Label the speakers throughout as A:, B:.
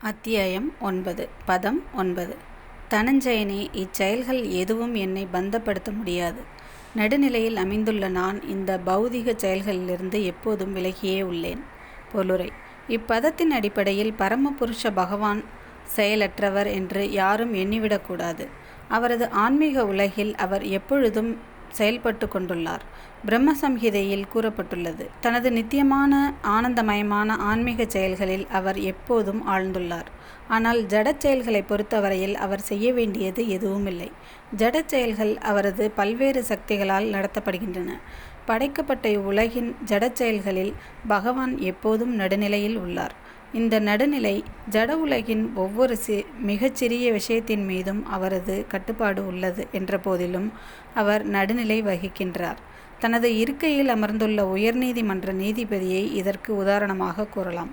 A: அத்தியாயம் 9 பதம் 9. தனஞ்சயனே, இச்செயல்கள் எதுவும் என்னை பந்தப்படுத்த முடியாது. நடுநிலையில் அமைந்துள்ள நான் இந்த பௌதிக செயல்களிலிருந்து எப்போதும் விலகியே உள்ளேன். பொருளுரை. இப்பதத்தின் அடிப்படையில் பரமபுருஷ பகவான் செயலற்றவர் என்று யாரும் எண்ணிவிடக்கூடாது. அவரது ஆன்மீக உலகில் அவர் எப்பொழுதும் செயல்பட்டு கொண்டுள்ளார். பிரம்ம சம்ஹிதையில் கூறப்பட்டுள்ளது. தனது நித்தியமான ஆனந்தமயமான ஆன்மீக செயல்களில் அவர் எப்போதும் ஆழ்ந்துள்ளார். ஆனால் ஜடச் செயல்களை பொறுத்தவரையில் அவர் செய்ய வேண்டியது எதுவும் இல்லை. ஜடச் செயல்கள் அவரது பல்வேறு சக்திகளால் நடத்தப்படுகின்றன. படைக்கப்பட்ட இவ்வுலகின் ஜடச் செயல்களில் பகவான் எப்போதும் நடுநிலையில் உள்ளார். இந்த நடுநிலை ஜட உலகின் ஒவ்வொரு மிகச்சிறிய விஷயத்தின் மீதும் அவரது கட்டுப்பாடு உள்ளது என்ற போதிலும் அவர் நடுநிலை வகிக்கின்றார். தனது இருக்கையில் அமர்ந்துள்ள உயர்நீதிமன்ற நீதிபதியை இதற்கு உதாரணமாக கூறலாம்.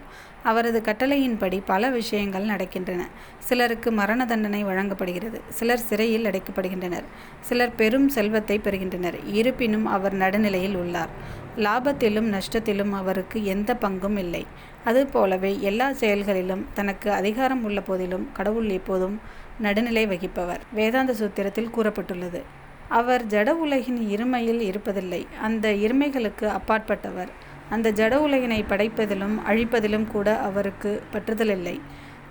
A: அவரது கட்டளையின்படி பல விஷயங்கள் நடக்கின்றன. சிலருக்கு மரண தண்டனை வழங்கப்படுகிறது. சிலர் சிறையில் அடைக்கப்படுகின்றனர். சிலர் பெரும் செல்வத்தை பெறுகின்றனர். இருப்பினும் அவர் நடுநிலையில் உள்ளார். லாபத்திலும் நஷ்டத்திலும் அவருக்கு எந்த பங்கும் இல்லை. அதுபோலவே எல்லா செயல்களிலும் தனக்கு அதிகாரம் உள்ள போதிலும் கடவுள் எப்போதும் நடுநிலை வகிப்பவர். வேதாந்த சூத்திரத்தில் கூறப்பட்டுள்ளது. அவர் ஜட உலகின் இருமையில் இருப்பதில்லை. அந்த இருமைகளுக்கு அப்பாற்பட்டவர். அந்த ஜட உலகினை படைப்பதிலும் அழிப்பதிலும் கூட அவருக்கு பற்றுதலில்லை.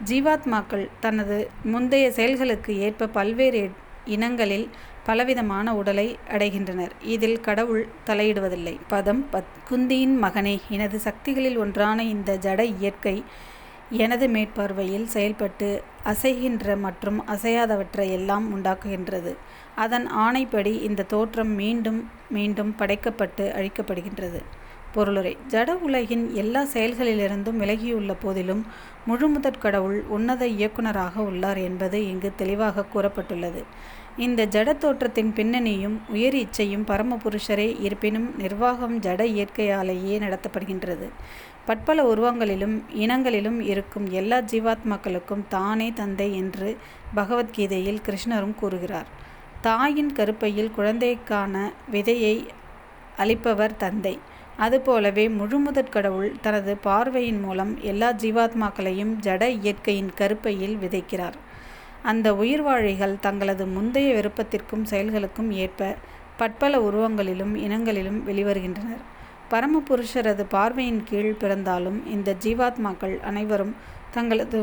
A: ஜீவாத்மாக்கள் தனது முந்தைய செயல்களுக்கு ஏற்ப பல்வேறு இனங்களில் பலவிதமான உடலை அடைகின்றனர். இதில் கடவுள் தலையிடுவதில்லை. பதம் 10. குந்தியின் மகனே, எனது சக்திகளில் ஒன்றான இந்த ஜட இயற்கை எனது மேற்பார்வையில் செயல்பட்டு அசைகின்ற மற்றும் அசையாதவற்றை எல்லாம் உண்டாக்குகின்றது. அதன் ஆணைப்படி இந்த தோற்றம் மீண்டும் மீண்டும் படைக்கப்பட்டு அழிக்கப்படுகின்றது. பொருளுரை. ஜட உலகின் எல்லா செயல்களிலிருந்தும் விலகியுள்ள போதிலும் முழுமுதற் கடவுள் உன்னத இயக்குனராக உள்ளார் என்பது இங்கு தெளிவாக கூறப்பட்டுள்ளது. இந்த ஜட தோற்றத்தின் பின்னணியும் உயர் இச்சையும் பரமபுருஷரே. இருப்பினும் நிர்வாகம் ஜட இயற்கையாலேயே நடத்தப்படுகின்றது. பற்பல உருவங்களிலும் இனங்களிலும் இருக்கும் எல்லா ஜீவாத்மாக்களுக்கும் தானே தந்தை என்று பகவத்கீதையில் கிருஷ்ணரும் கூறுகிறார். தாயின் கருப்பையில் குழந்தைக்கான விதையை அளிப்பவர் தந்தை. அதுபோலவே முழுமுதற் கடவுள் தனது பார்வையின் மூலம் எல்லா ஜீவாத்மாக்களையும் ஜட இயற்கையின் கருப்பையில் விதைக்கிறார். அந்த உயிர்வாழிகள் தங்களது முந்தைய விருப்பத்திற்கும் செயல்களுக்கும் ஏற்ப பற்பல உருவங்களிலும் இனங்களிலும் வெளிவருகின்றனர். பரமபுருஷரது பார்வையின் கீழ் பிறந்தாலும் இந்த ஜீவாத்மாக்கள் அனைவரும் தங்களது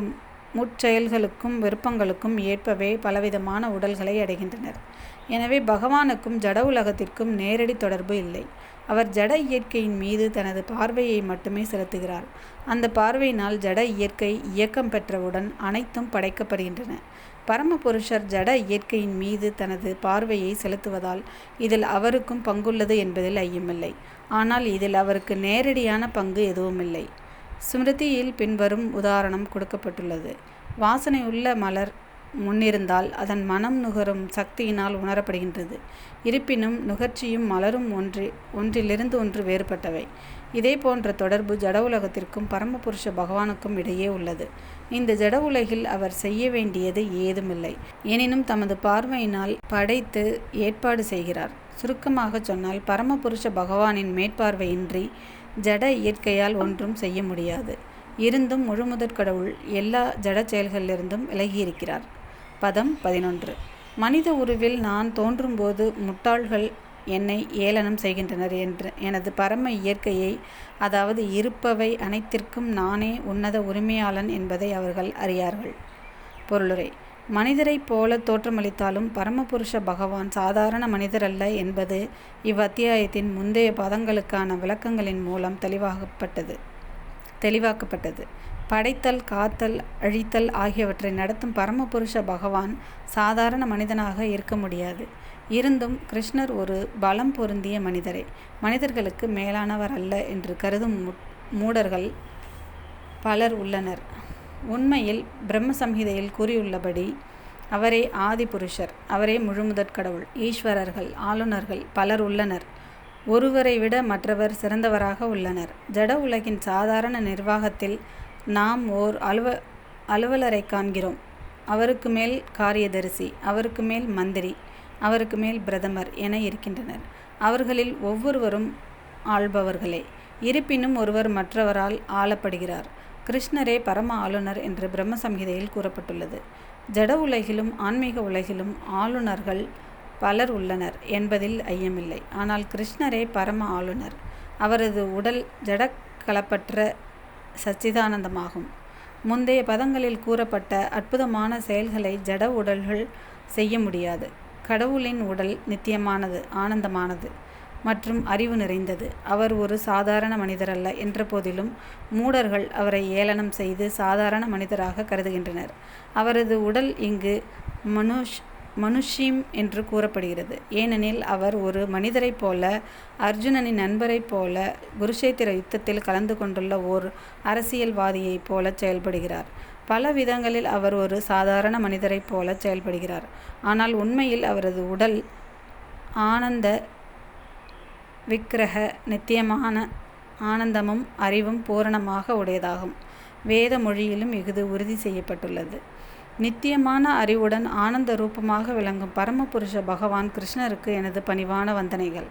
A: முற்செயல்களுக்கும் விருப்பங்களுக்கும் ஏற்பவே பலவிதமான உடல்களை அடைகின்றனர். எனவே பகவானுக்கும் ஜட உலகத்திற்கும் நேரடி தொடர்பு இல்லை. அவர் ஜட இயற்கையின் மீது தனது பார்வையை மட்டுமே செலுத்துகிறார். அந்த பார்வையினால் ஜட இயற்கை இயக்கம் பெற்றவுடன் அனைத்தும் படைக்கப்படுகின்றன. பரமபுருஷர் ஜட இயற்கையின் மீது தனது பார்வையை செலுத்துவதால் இதில் அவருக்கும் பங்குள்ளது என்பதில் ஐயமில்லை. ஆனால் இதில் அவருக்கு நேரடியான பங்கு எதுவுமில்லை. ஸ்மிருதியில் பின்வரும் உதாரணம் கொடுக்கப்பட்டுள்ளது. வாசனையுள்ள மலர் முன்னிருந்தால் அதன் மனம் நுகரும் சக்தியினால் உணரப்படுகின்றது. இருப்பினும் நுகர்ச்சியும் மலரும் ஒன்றிலிருந்து ஒன்று வேறுபட்டவை. இதே போன்ற தொடர்பு ஜட உலகத்திற்கும் பரமபுருஷ பகவானுக்கும் இடையே உள்ளது. இந்த ஜட உலகில் அவர் செய்ய வேண்டியது ஏதுமில்லை. எனினும் தமது பார்வையினால் படைத்து ஏற்பாடு செய்கிறார். சுருக்கமாக சொன்னால் பரமபுருஷ பகவானின் மேற்பார்வையின்றி ஜட இயற்கையால் ஒன்றும் செய்ய முடியாது. இருந்தும் முழுமுதற் கடவுள் எல்லா ஜட செயல்களிலிருந்தும் விலகியிருக்கிறார். பதம் 11. மனித உருவில் நான் தோன்றும்போது முட்டாள்கள் என்னை ஏளனம் செய்கின்றனர் என்று எனது பரம இயற்கையை, அதாவது இருப்பவை அனைத்திற்கும் நானே உன்னத உரிமையாளன் என்பதை அவர்கள் அறியார்கள். பொருளுரை. மனிதரைப் போல தோற்றமளித்தாலும் பரமபுருஷ பகவான் சாதாரண மனிதரல்ல என்பது இவ்வத்தியாயத்தின் முந்தைய பதங்களுக்கான விளக்கங்களின் மூலம் தெளிவாக்கப்பட்டது. படைத்தல், காத்தல், அழித்தல் ஆகியவற்றை நடத்தும் பரமபுருஷ பகவான் சாதாரண மனிதனாக இருக்க முடியாது. இருந்தும் கிருஷ்ணர் ஒரு பலம் பொருந்திய மனிதரே. மனிதர்களுக்கு மேலானவர் அல்ல என்று கருதும் மூடர்கள் பலர் உள்ளனர். உண்மையில் பிரம்ம சம்ஹிதையில் கூறியுள்ளபடி அவரே ஆதி புருஷர். அவரே முழுமுதற் கடவுள். ஈஸ்வரர்கள், ஆளுநர்கள் பலர் உள்ளனர். ஒருவரை விட மற்றவர் சிறந்தவராக உள்ளனர். ஜட உலகின் சாதாரண நிர்வாகத்தில் நாம் ஓர் அலுவலரை காண்கிறோம். அவருக்கு மேல் காரியதரிசி, அவருக்கு மேல் மந்திரி, அவருக்கு மேல் பிரதமர் என இருக்கின்றனர். அவர்களில் ஒவ்வொருவரும் ஆள்பவர்களே. இருப்பினும் ஒருவர் மற்றவரால் ஆளப்படுகிறார். கிருஷ்ணரே பரம ஆளுநர் என்று பிரம்ம சம்ஹிதையில் கூறப்பட்டுள்ளது. ஜட உலகிலும் ஆன்மீக உலகிலும் ஆளுநர்கள் பலர் உள்ளனர் என்பதில் ஐயமில்லை. ஆனால் கிருஷ்ணரே பரம ஆளுநர். அவரது உடல் ஜடக்கலப்பற்ற சச்சிதானந்தமாகும். முந்தைய பதங்களில் கூறப்பட்ட அற்புதமான செயல்களை ஜட உடல்கள் செய்ய முடியாது. கடவுளின் உடல் நித்தியமானது, ஆனந்தமானது மற்றும் அறிவு நிறைந்தது. அவர் ஒரு சாதாரண மனிதரல்ல என்ற போதிலும் மூடர்கள் அவரை ஏளனம் செய்து சாதாரண மனிதராக கருதுகின்றனர். அவரது உடல் இங்கு மனுஷ்யம் என்று கூறப்படுகிறது. ஏனெனில் அவர் ஒரு மனிதரைப் போல, அர்ஜுனனின் நண்பரைப் போல, குருஷேத்திர யுத்தத்தில் கலந்து கொண்டுள்ள ஓர் அரசியல்வாதியைப் போல செயல்படுகிறார். பல விதங்களில் அவர் ஒரு சாதாரண மனிதரைப் போல செயல்படுகிறார். ஆனால் உண்மையில் அவரது உடல் ஆனந்த விக்கிரக, நித்தியமான ஆனந்தமும் அறிவும் பூரணமாக உடையதாகும். வேத மொழியிலும் இஃது உறுதி செய்யப்பட்டுள்ளது. நித்தியமான அறிவுடன் ஆனந்த ரூபமாக விளங்கும் பரமபுருஷ பகவான் கிருஷ்ணருக்கு எனது பணிவான வந்தனைகள்.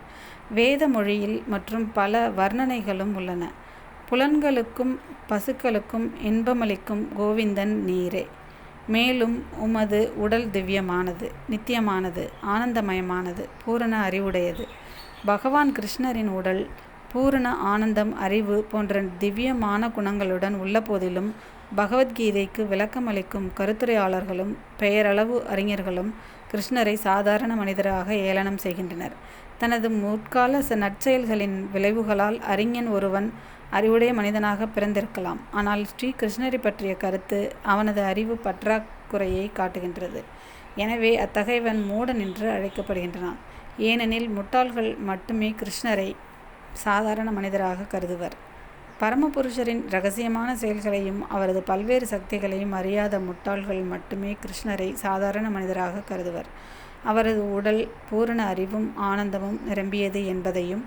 A: வேத மொழியில் மற்றும் பல வர்ணனைகளும் உள்ளன. புலன்களுக்கும் பசுக்களுக்கும் இன்பமளிக்கும் கோவிந்தன் நீரே. மேலும் உமது உடல் திவ்யமானது, நித்தியமானது, ஆனந்தமயமானது, பூரண அறிவுடையது. பகவான் கிருஷ்ணரின் உடல் பூரண ஆனந்தம், அறிவு போன்ற திவ்யமான குணங்களுடன் உள்ள போதிலும் பகவத்கீதைக்கு விளக்கமளிக்கும் கருத்துரையாளர்களும் பெயரளவு அறிஞர்களும் கிருஷ்ணரை சாதாரண மனிதராக ஏளனம் செய்கின்றனர். தனது முற்கால நற்செயல்களின் விளைவுகளால் அறிஞன் ஒருவன் அறிவுடைய மனிதனாக பிறந்திருக்கலாம். ஆனால் ஸ்ரீ கிருஷ்ணரை பற்றிய கருத்து அவனது அறிவு பற்றாக்குறையை காட்டுகின்றது. எனவே அத்தகையவன் மூடன் என்று அழைக்கப்படுகின்றான். ஏனெனில் முட்டாள்கள் மட்டுமே கிருஷ்ணரை சாதாரண மனிதராக கருதுவர். பரமபுருஷரின் இரகசியமான செயல்களையும் அவரது பல்வேறு சக்திகளையும் அறியாத முட்டாள்கள் மட்டுமே கிருஷ்ணரை சாதாரண மனிதராக கருதுவர். அவரது உடல் பூரண அறிவும் ஆனந்தமும் நிரம்பியது என்பதையும்,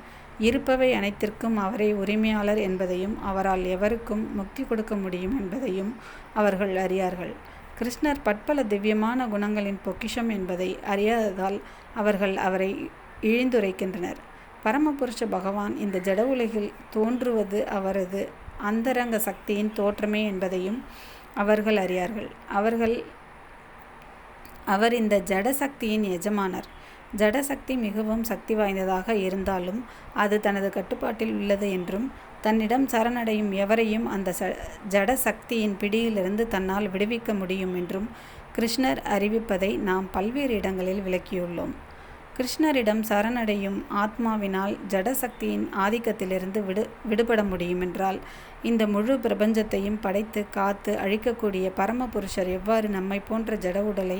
A: இருப்பவை அனைத்திற்கும் அவரே உரிமையாளர் என்பதையும், அவரால் எவருக்கும் முக்தி கொடுக்க முடியும் என்பதையும் அவர்கள் அறியார்கள். கிருஷ்ணர் பற்பல திவ்யமான குணங்களின் பொக்கிஷம் என்பதை அறியாததால் அவர்கள் அவரை இழிந்துரைக்கின்றனர். பரமபுருஷ பகவான் இந்த ஜட உலகில் தோன்றுவது அவரது அந்தரங்க சக்தியின் தோற்றமே என்பதையும் அவர்கள் அறியார்கள். அவர் இந்த ஜட சக்தியின் எஜமானர். ஜடசக்தி மிகவும் சக்தி வாய்ந்ததாக இருந்தாலும் அது தனது கட்டுப்பாட்டில் உள்ளது என்றும், தன்னிடம் சரணடையும் எவரையும் அந்த ஜட சக்தியின் பிடியிலிருந்து தன்னால் விடுவிக்க முடியும் என்றும் கிருஷ்ணர் அறிவிப்பதை நாம் பல்வேறு இடங்களில் விளக்கியுள்ளோம். கிருஷ்ணரிடம் சரணடையும் ஆத்மாவினால் ஜடசக்தியின் ஆதிக்கத்திலிருந்து விடுபட முடியும் என்றால், இந்த முழு பிரபஞ்சத்தையும் படைத்து காத்து அழிக்கக்கூடிய பரமபுருஷர் எவ்வாறு நம்மை போன்ற ஜட உடலை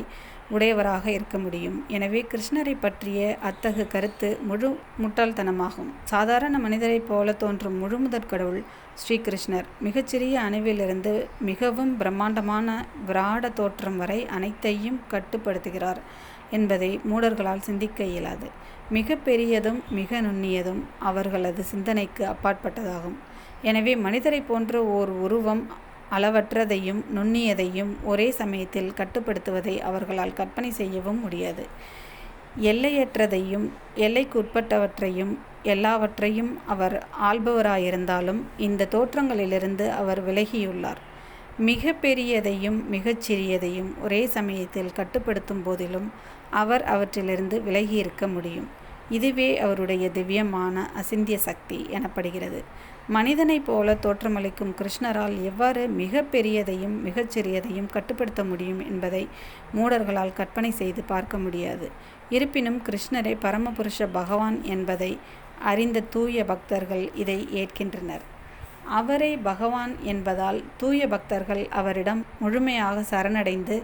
A: உடையவராக இருக்க முடியும்? எனவே கிருஷ்ணரை பற்றிய அத்தகு கருத்து முழு முட்டாள்தனமாகும். சாதாரண மனிதரைப் போல தோன்றும் முழுமுதற் கடவுள் ஸ்ரீகிருஷ்ணர் மிகச்சிறிய அணுவிலிருந்து மிகவும் பிரம்மாண்டமான விராட தோற்றம் வரை அனைத்தையும் கட்டுப்படுத்துகிறார் என்பதை மூடர்களால் சிந்திக்க இயலாது. மிக பெரியதும் மிக நுண்ணியதும் அவர்களது சிந்தனைக்கு அப்பாற்பட்டதாகும். எனவே மனிதரை போன்ற ஓர் உருவம் அளவற்றதையும் நுண்ணியதையும் ஒரே சமயத்தில் கட்டுப்படுத்துவதை அவர்களால் கற்பனை செய்யவும் முடியாது. எல்லையற்றதையும் எல்லைக்குட்பட்டவற்றையும் எல்லாவற்றையும் அவர் ஆள்பவராயிருந்தாலும் இந்த தோற்றங்களிலிருந்து அவர் விலகியுள்ளார். மிக பெரியதையும் மிகச்சிறியதையும் ஒரே சமயத்தில் கட்டுப்படுத்தும் போதிலும் அவர் அவற்றிலிருந்து விலகியிருக்க முடியும். இதுவே அவருடைய திவ்யமான அசிந்திய சக்தி எனப்படுகிறது. மனிதனைப் போல தோற்றமளிக்கும் கிருஷ்ணரால் எவ்வாறு மிக பெரியதையும் மிகச்சிறியதையும் கட்டுப்படுத்த முடியும் என்பதை மூடர்களால் கற்பனை செய்து பார்க்க முடியாது. இருப்பினும் கிருஷ்ணரை பரமபுருஷ பகவான் என்பதை அறிந்த தூய பக்தர்கள் இதை ஏற்கின்றனர். அவரே பகவான் என்பதால் தூய பக்தர்கள் அவரிடம் முழுமையாக சரணடைந்து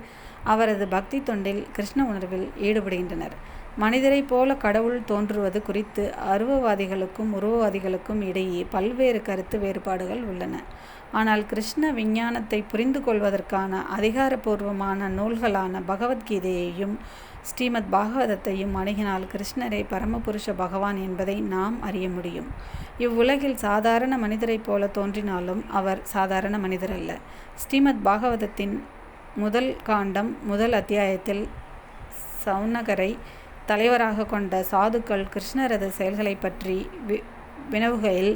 A: அவரது பக்தி தொண்டில் கிருஷ்ண உணர்வில் ஈடுபடுகின்றனர். மனிதரைப் போல கடவுள் தோன்றுவது குறித்து அருவவாதிகளுக்கும் உருவவாதிகளுக்கும் இடையே பல்வேறு கருத்து வேறுபாடுகள் உள்ளன. ஆனால் கிருஷ்ண விஞ்ஞானத்தை புரிந்து கொள்வதற்கான அதிகாரபூர்வமான நூல்களான பகவத்கீதையையும் ஸ்ரீமத் பாகவதத்தையும் அணுகினால் கிருஷ்ணரே பரமபுருஷ பகவான் என்பதை நாம் அறிய முடியும். இவ்வுலகில் சாதாரண மனிதரைப் போல தோன்றினாலும் அவர் சாதாரண மனிதரல்ல. ஸ்ரீமத் பாகவதத்தின் முதல் காண்டம் முதல் அத்தியாயத்தில் சௌனகரை தலைவராக கொண்ட சாதுக்கள் கிருஷ்ணரது செயல்களை பற்றி வினவுகையில்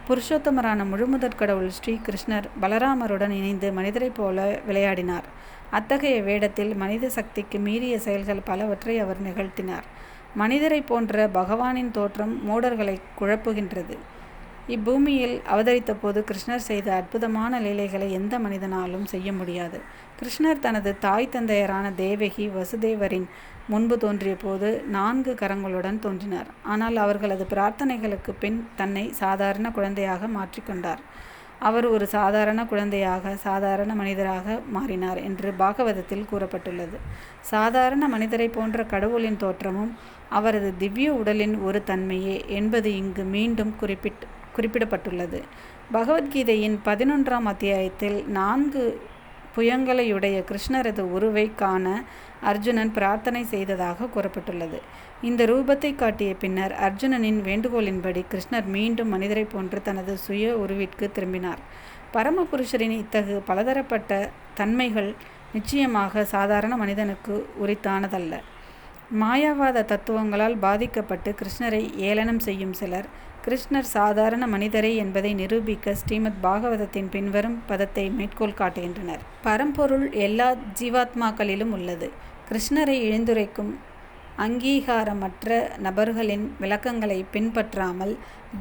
A: புருஷோத்தமரான முழுமுதற் கடவுள் ஸ்ரீ கிருஷ்ணர் பலராமருடன் இணைந்து மனிதரைப் போல விளையாடினார். அத்தகைய வேடத்தில் மனித சக்திக்கு மீறிய செயல்கள் பலவற்றை அவர் நிகழ்த்தினார். மனிதரை போன்ற பகவானின் தோற்றம் மூடர்களை குழப்புகின்றது. இப்பூமியில் அவதரித்த போது கிருஷ்ணர் செய்த அற்புதமான லீலைகளை எந்த மனிதனாலும் செய்ய முடியாது. கிருஷ்ணர் தனது தாய் தந்தையரான தேவகி வசுதேவரின் முன்பு தோன்றிய போது 4 கரங்களுடன் தோன்றினார். ஆனால் அவர்களது பிரார்த்தனைகளுக்கு பின் தன்னை சாதாரண குழந்தையாக மாற்றிக்கொண்டார். அவர் ஒரு சாதாரண குழந்தையாக சாதாரண மனிதராக மாறினார் என்று பாகவதத்தில் கூறப்பட்டுள்ளது. சாதாரண மனிதரை போன்ற கடவுளின் தோற்றமும் அவரது திவ்ய உடலின் ஒரு தன்மையே என்பது இங்கு மீண்டும் குறிப்பிடப்பட்டுள்ளது. பகவத்கீதையின் 11ஆம் அத்தியாயத்தில் 4 புயங்களையுடைய கிருஷ்ணரது உருவை காண அர்ஜுனன் பிரார்த்தனை செய்ததாக கூறப்பட்டுள்ளது. இந்த ரூபத்தை காட்டிய பின்னர் அர்ஜுனனின் வேண்டுகோளின்படி கிருஷ்ணர் மீண்டும் மனிதரை போன்று தனது சுய உருவிற்கு திரும்பினார். பரமபுருஷரின் இத்தகு பலதரப்பட்ட தன்மைகள் நிச்சயமாக சாதாரண மனிதனுக்கு உரித்தானதல்ல. மாயாவாத தத்துவங்களால் பாதிக்கப்பட்டு கிருஷ்ணரை ஏளனம் செய்யும் சிலர் கிருஷ்ணர் சாதாரண மனிதரே என்பதை நிரூபிக்க ஸ்ரீமத் பாகவதத்தின் பின்வரும் பதத்தை மேற்கோள் காட்டுகின்றனர். பரம்பொருள் எல்லா ஜீவாத்மாக்களிலும் உள்ளது. கிருஷ்ணரை இழிந்துரைக்கும் அங்கீகாரமற்ற நபர்களின் விளக்கங்களை பின்பற்றாமல்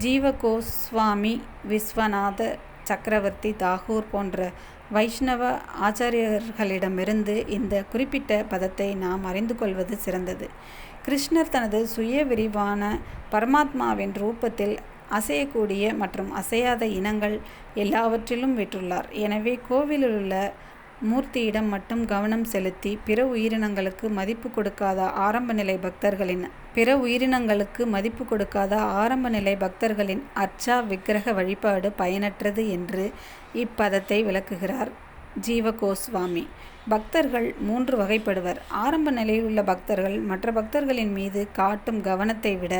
A: ஜீவ கோஸ்வாமி, விஸ்வநாத சக்கரவர்த்தி தாகூர் போன்ற வைஷ்ணவ ஆச்சாரியர்களிடமிருந்து இந்த குறிப்பிட்ட பதத்தை நாம் அறிந்து கொள்வது சிறந்தது. கிருஷ்ணர் தனது சுய விரிவான பரமாத்மாவின் ரூபத்தில் அசையக்கூடிய மற்றும் அசையாத இனங்கள் எல்லாவற்றிலும் விற்றுள்ளார். எனவே கோவிலுள்ள மூர்த்தியிடம் மட்டும் கவனம் செலுத்தி பிற உயிரினங்களுக்கு மதிப்பு கொடுக்காத ஆரம்ப நிலை பக்தர்களின் அர்ச்சா விக்கிரக வழிபாடு பயனற்றது என்று இப்பதத்தை விளக்குகிறார் ஜீவ கோஸ்வாமி. பக்தர்கள் 3 வகைப்படுவர். ஆரம்ப நிலையில் உள்ள பக்தர்கள் மற்ற பக்தர்களின் மீது காட்டும் கவனத்தை விட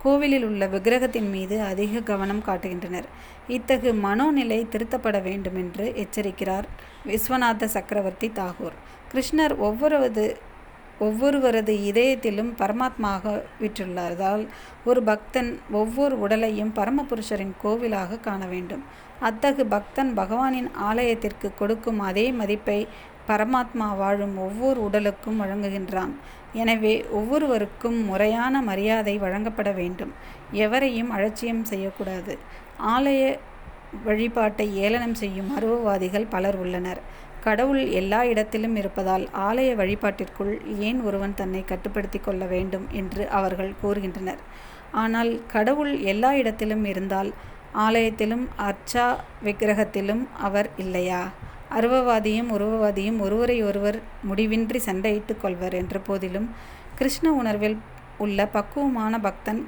A: கோவிலில் உள்ள விக்கிரகத்தின் மீது அதிக கவனம் காட்டுகின்றனர். இத்தகு மனோநிலை திருத்தப்பட வேண்டும் என்று எச்சரிக்கிறார் விஸ்வநாத சக்கரவர்த்தி தாகூர். கிருஷ்ணர் ஒவ்வொருவரது இதயத்திலும் பரமாத்மாக விற்றுள்ளதால் ஒரு பக்தன் ஒவ்வொரு உடலையும் பரமபுருஷரின் கோவிலாக காண வேண்டும். அத்தகு பக்தன் பகவானின் ஆலயத்திற்கு கொடுக்கும் அதே மதிப்பை பரமாத்மா வாழும் ஒவ்வொரு உடலுக்கும் வழங்குகின்றான். எனவே ஒவ்வொருவருக்கும் முறையான மரியாதை வழங்கப்பட வேண்டும். எவரையும் அலட்சியம் செய்யக்கூடாது. ஆலய வழிபாட்டை ஏளனம் செய்யும் அருவவாதிகள் பலர் உள்ளனர். கடவுள் எல்லா இடத்திலும் இருப்பதால் ஆலய வழிபாட்டிற்குள் ஏன் ஒருவன் தன்னை கட்டுப்படுத்தி கொள்ள வேண்டும் என்று அவர்கள் கூறுகின்றனர். ஆனால் கடவுள் எல்லா இடத்திலும் இருந்தால் ஆலயத்திலும் அர்ச்சா விக்கிரகத்திலும் அவர் இல்லையா? அருவவாதியும் உருவவாதியும் ஒருவரை ஒருவர் முடிவின்றி சண்டையிட்டுக் கொள்வர் என்ற போதிலும் கிருஷ்ண உணர்வில் உள்ள பக்குவமான பக்தன்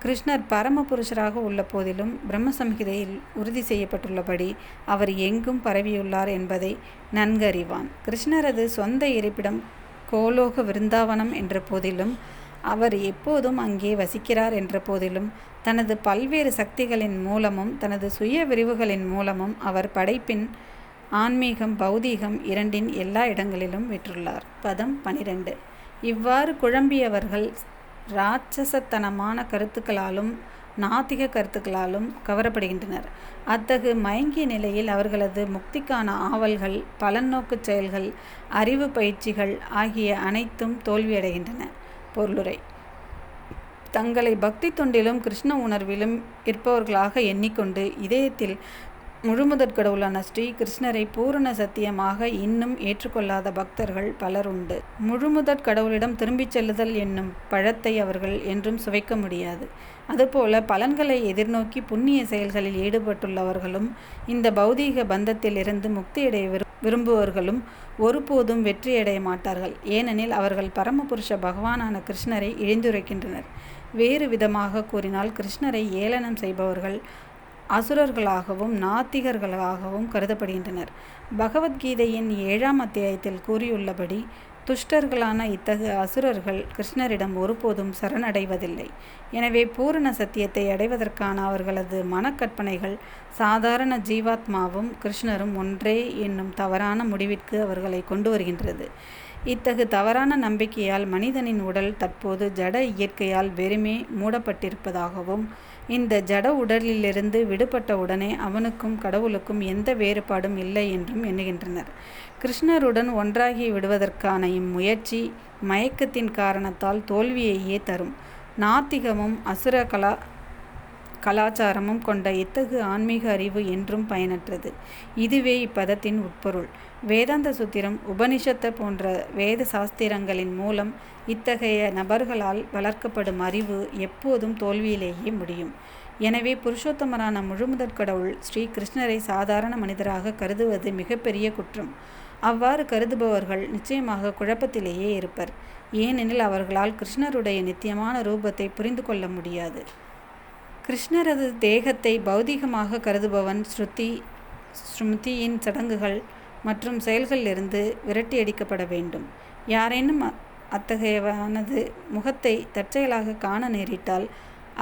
A: கிருஷ்ணர் பரமபுருஷராக உள்ள போதிலும் பிரம்மசம்ஹிதையில் உறுதி செய்யப்பட்டுள்ளபடி அவர் எங்கும் பரவியுள்ளார் என்பதை நன்கு அறிவான். கிருஷ்ணரது சொந்த இருப்பிடம் கோலோக விருந்தாவனம் என்ற போதிலும் அவர் எப்போதும் அங்கே வசிக்கிறார் என்ற போதிலும் தனது பல்வேறு சக்திகளின் மூலமும் தனது சுய விரிவுகளின் மூலமும் அவர் படைப்பின் ஆன்மீகம் பௌதீகம் இரண்டின் எல்லா இடங்களிலும் வெற்றுள்ளார். பதம் 12. இவ்வாறு குழம்பியவர்கள் இராட்சசத்தனமான கருத்துக்களாலும் நாத்திக கருத்துக்களாலும் கவரப்படுகின்றனர். அத்தகு மயங்கிய நிலையில் அவர்களது முக்திக்கான ஆவல்கள், பலநோக்கு செயல்கள், அறிவு பயிற்சிகள் ஆகிய அனைத்தும் தோல்வியடைகின்றன. பொருளுரை: தங்களை பக்தி தொண்டிலும் கிருஷ்ண உணர்விலும் இருப்பவர்களாக எண்ணிக்கொண்டு இதயத்தில் முழுமுதற் கடவுளான ஸ்ரீ கிருஷ்ணரை பூரண சத்தியமாக இன்னும் ஏற்றுக்கொள்ளாத பக்தர்கள் பலர் உண்டு. முழுமுதற் கடவுளிடம் திரும்பிச் செல்லுதல் என்னும் பழத்தை அவர்கள் என்றும் சுவைக்க முடியாது. அதுபோல பலன்களை எதிர்நோக்கி புண்ணிய செயல்களில் ஈடுபட்டுள்ளவர்களும் இந்த பௌதீக பந்தத்தில் இருந்து முக்தியடைய விரும்புவர்களும் ஒருபோதும் வெற்றியடைய மாட்டார்கள். ஏனெனில் அவர்கள் பரமபுருஷ பகவானான கிருஷ்ணரை இழிந்துரைக்கின்றனர். வேறு விதமாக கூறினால் கிருஷ்ணரை ஏளனம் செய்பவர்கள் அசுரர்களாகவும் நாத்திகர்களாகவும் கருதப்படுகின்றனர். பகவத்கீதையின் 7ஆம் அத்தியாயத்தில் கூறியுள்ளபடி துஷ்டர்களான இத்தகு அசுரர்கள் கிருஷ்ணரிடம் ஒருபோதும் சரணடைவதில்லை. எனவே பூரண சத்தியத்தை அடைவதற்கான அவர்களது மனக்கற்பனைகள் சாதாரண ஜீவாத்மாவும் கிருஷ்ணரும் ஒன்றே என்னும் தவறான முடிவிற்கு அவர்களை கொண்டு வருகின்றது. இத்தகு தவறான நம்பிக்கையால் மனிதனின் உடல் தற்போது ஜட இயற்கையால் வெறுமே மூடப்பட்டிருப்பதாகவும் இந்த ஜட உடலிலிருந்து விடுபட்ட உடனே அவனுக்கும் கடவுளுக்கும் எந்த வேறுபாடும் இல்லை என்றும் எண்ணுகின்றனர். கிருஷ்ணருடன் ஒன்றாகி விடுவதற்கான இம்முயற்சி மயக்கத்தின் காரணத்தால் தோல்வியையே தரும். நாத்திகமும் அசுர கலாச்சாரமும் கொண்ட இத்தகு ஆன்மீக அறிவு என்றும் பயனற்றது. இதுவே இப்பதத்தின் உட்பொருள். வேதாந்த சூத்திரம், உபனிஷத்து போன்ற வேத சாஸ்திரங்களின் மூலம் இத்தகைய நபர்களால் வளர்க்கப்படும் அறிவு எப்போதும் தோல்வியிலேயே முடியும். எனவே புருஷோத்தமரான முழுமுதற் கடவுள் ஸ்ரீ கிருஷ்ணரை சாதாரண மனிதராக கருதுவது மிகப்பெரிய குற்றம். அவ்வாறு கருதுபவர்கள் நிச்சயமாக குழப்பத்திலேயே இருப்பர். ஏனெனில் அவர்களால் கிருஷ்ணருடைய நித்தியமான ரூபத்தை புரிந்து கொள்ள முடியாது. கிருஷ்ணரது தேகத்தை பௌதிகமாக கருதுபவன் ஸ்ருதியின் சடங்குகள் மற்றும் செயல்களிலிருந்து விரட்டியடிக்கப்பட வேண்டும். யாரேனும் அத்தகையவனது முகத்தை தற்செயலாக காண நேரிட்டால்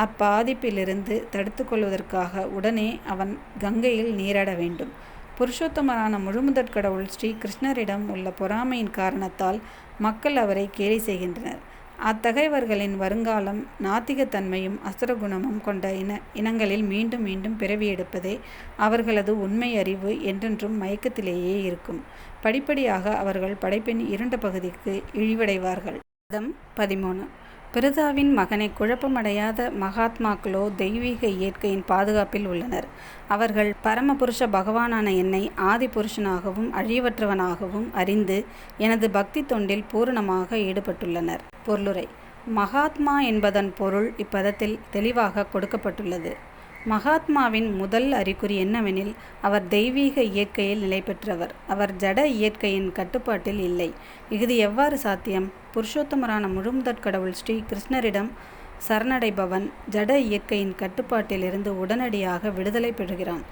A: அப்பாதிப்பிலிருந்து தடுத்து கொள்வதற்காக உடனே அவன் கங்கையில் நீராட வேண்டும். புருஷோத்தமரான முழுமுதற் கடவுள் ஸ்ரீ கிருஷ்ணரிடம் உள்ள பொறாமையின் காரணத்தால் மக்கள் அவரை கேலி செய்கின்றனர். அத்தகையவர்களின் வருங்காலம் நாத்திகத்தன்மையும் அசுரகுணமும் கொண்ட இனங்களில் மீண்டும் மீண்டும் பிறவி எடுப்பதே அவர்களது உண்மை அறிவு என்றென்றும் மயக்கத்திலேயே இருக்கும். படிப்படியாக அவர்கள் படைப்பின் இருண்ட பகுதிக்கு இழிவடைவார்கள். பதம் 13. பிருதாவின் மகனை குழப்பமடையாத மகாத்மாக்களோ தெய்வீக இயற்கையின் பாதுகாப்பில் உள்ளனர். அவர்கள் பரமபுருஷ பகவானான என்னை ஆதி புருஷனாகவும் அழிவற்றவனாகவும் அறிந்து எனது பக்தி தொண்டில் பூரணமாக ஈடுபட்டுள்ளனர். பொருளுரை. மகாத்மா என்பதன் பொருள் இப்பதத்தில் தெளிவாக கொடுக்கப்பட்டுள்ளது. மகாத்மாவின் முதல் அறிகுறி என்னவெனில், அவர் தெய்வீக இயற்கையில் நிலை பெற்றவர். அவர் ஜட இயற்கையின் கட்டுப்பாட்டில் இல்லை. இது எவ்வாறு சாத்தியம்? புருஷோத்தமரான முழுமுதற் கடவுள் ஸ்ரீ கிருஷ்ணரிடம் சரணடைபவன் ஜட இயற்கையின் கட்டுப்பாட்டிலிருந்து உடனடியாக விடுதலை பெறுகிறான்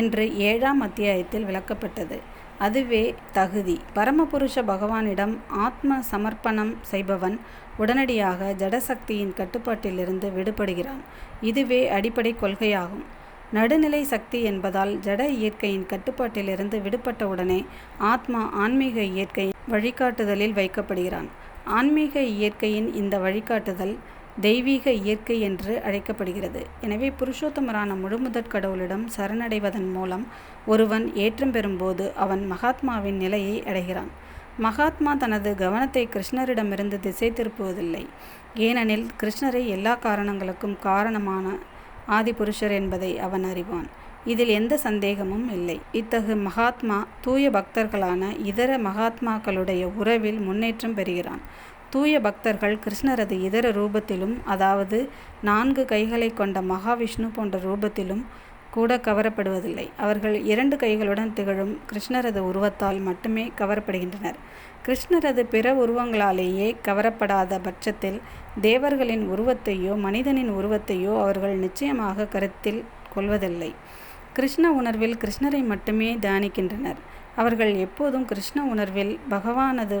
A: என்று 7ஆம் அத்தியாயத்தில் விளக்கப்பட்டது. அதுவே தகுதி. பரமபுருஷ பகவானிடம் ஆத்ம சமர்ப்பணம் செய்பவன் உடனடியாக ஜடசக்தியின் கட்டுப்பாட்டிலிருந்து விடுபடுகிறான். இதுவே அடிப்படை கொள்கையாகும். நடுநிலை சக்தி என்பதால் ஜட இயற்கையின் கட்டுப்பாட்டிலிருந்து விடுபட்டவுடனே ஆத்மா ஆன்மீக இயற்கையின் வழிகாட்டுதலில் வைக்கப்படுகிறான். ஆன்மீக இயற்கையின் இந்த வழிகாட்டுதல் தெய்வீக இயற்கை என்று அழைக்கப்படுகிறது. எனவே புருஷோத்தமரான முழுமுதற் கடவுளிடம் சரணடைவதன் மூலம் ஒருவன் ஏற்றம் பெறும்போது அவன் மகாத்மாவின் நிலையை அடைகிறான். மகாத்மா தனது கவனத்தை கிருஷ்ணரிடமிருந்து திசை திருப்புவதில்லை. ஏனெனில் கிருஷ்ணரை எல்லா காரணங்களுக்கும் காரணமான ஆதிபுருஷர் என்பதை அவன் அறிவான். இதில் எந்த சந்தேகமும் இல்லை. இத்தகு மகாத்மா தூய பக்தர்களான இதர மகாத்மாக்களுடைய உறவில் முன்னேற்றம் பெறுகிறான். தூய பக்தர்கள் கிருஷ்ணரது இதர ரூபத்திலும், அதாவது 4 கைகளை கொண்ட மகாவிஷ்ணு போன்ற ரூபத்திலும் கூட கவரப்படுவதில்லை. அவர்கள் 2 கைகளுடன் திகழும் கிருஷ்ணரது உருவத்தால் மட்டுமே கவரப்படுகின்றனர். கிருஷ்ணரது பிற உருவங்களாலேயே கவரப்படாத பட்சத்தில் தேவர்களின் உருவத்தையோ மனிதனின் உருவத்தையோ அவர்கள் நிச்சயமாக கருத்தில் கொள்வதில்லை. கிருஷ்ண உணர்வில் கிருஷ்ணரை மட்டுமே தியானிக்கின்றனர். அவர்கள் எப்போதும் கிருஷ்ண உணர்வில் பகவானது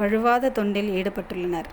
A: வழுவாத தொண்டில் ஈடுபட்டுள்ளனர்.